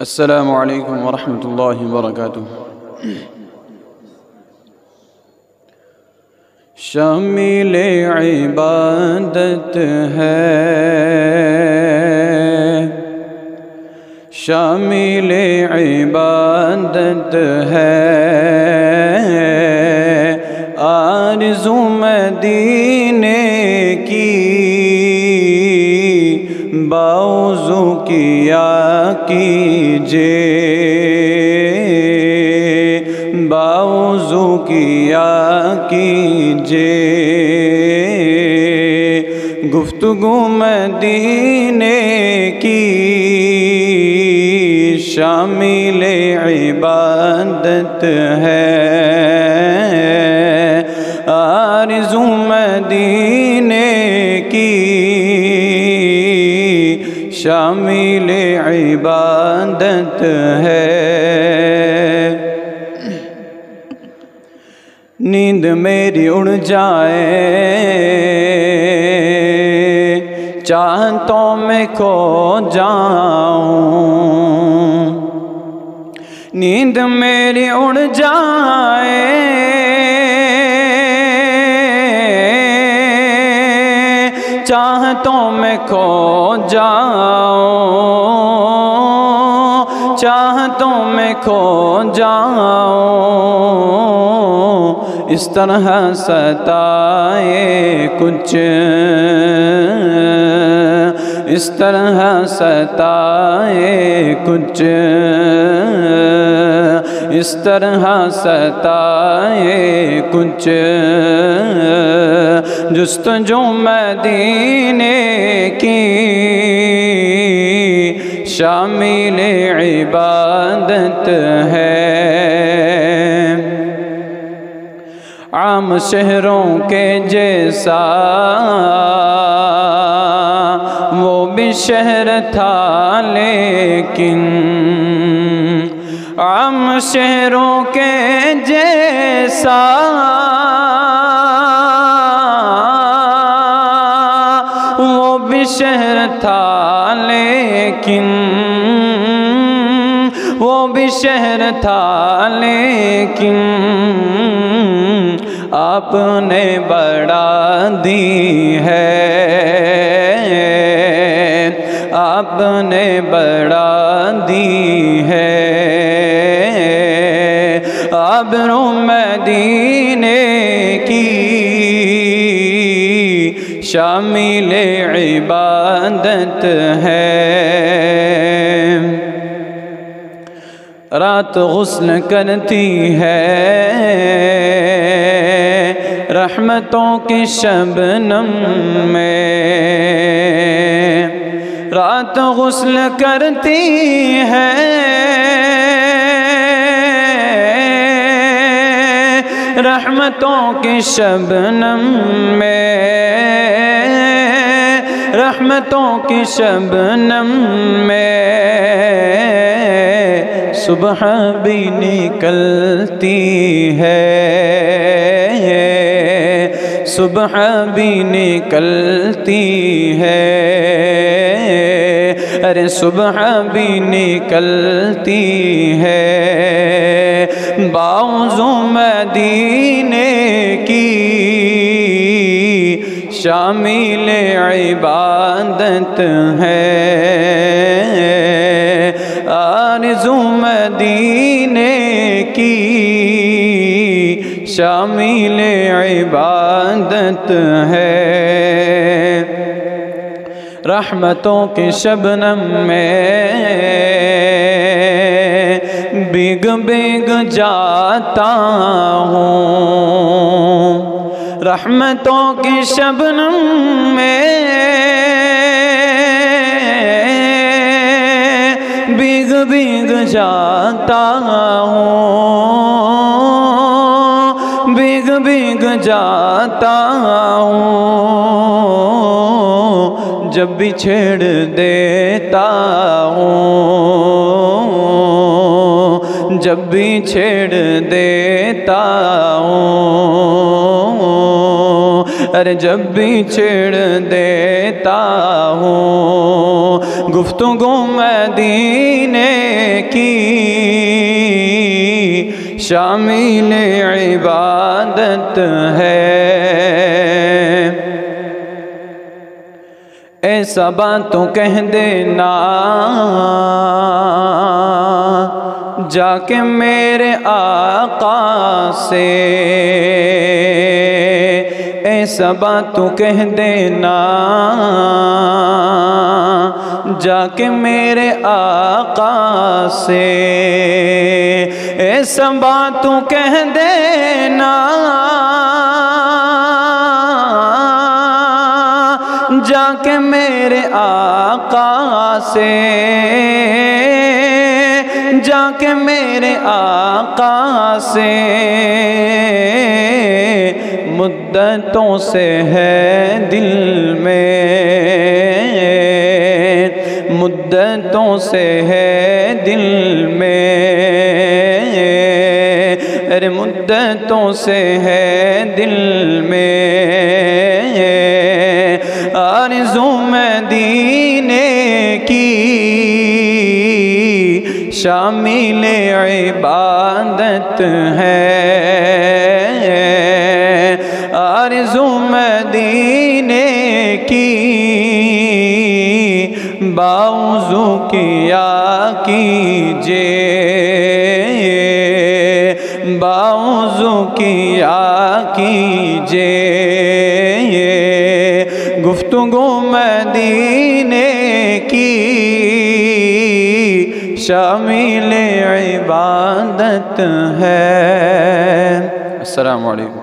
अस्सलामु अलैकुम वरहमतुल्लाहि वबरकातुहू। शामिल इबादत है, शामिल इबादत है, आरज़ू मदीने की बावज़ू किया कीजिए, बावज़ू किया कीजिए। गुफ्तगू मदीने की शामिल इबादत है, आरज़ू मदीने की शामिल इबादत है। नींद मेरी उड़ जाए, चाहतों में खो जाऊं, नींद मेरी उड़ जाए, चाहतों में खो जाऊं, चाहतों में खो जाऊं। इस तरह सताए कुछ, इस तरह सताए कुछ, इस तरह सताए कुछ। जुस्तजू मदीने की शामिल इबादत है। आम शहरों के जैसा वो भी शहर था, लेकिन आम शहरों के जैसा वो भी शहर था, लेकिन वो भी शहर था, लेकिन आपने बढ़ा दी है, आपने बढ़ा दी है। आबरू मदीने की शामिल इबादत है। रात गुस्ल करती है, रहमतों की शबनम में, रात गुस्ल करती है, रहमतों की शबनम में, रहमतों की शबनम में। सुबह भी निकलती है, सुबह भी निकलती है, अरे सुबह भी निकलती है। बावज़ू मदीने की शामिल इबादत है, आरज़ू मदीने की शामिल इबादत है। रहमतों की शबनम में भीग भीग जाता हूँ, रहमतों की शबनम में भीग भीग जाता हूँ, भीग भीग जाता हूँ। जब भी छेड़ देता हूँ, जब भी छेड़ देता हूँ, अरे जब भी छेड़ देता हूँ। गुफ्तगू मदीने शामिल इबादत है। ऐसा बातों कह देना जाके मेरे आका से, ऐसा बातों कह देना जाके मेरे आका से, ऐसा बातों कह देना जाके मेरे आका से, जाके मेरे आका से। मुद्दतों से है दिल में, मुद्दतों से है दिल में, अरे मुद्दतों से है दिल में। आरज़ू मदीने की शामिल इबादत है। आरज़ू मदीने की बावज़ू किया कीजिए, बावज़ू किया कीजिए। गुफ्तगू मदीने की शामिल इबादत है। अस्सलामु अलैकुम।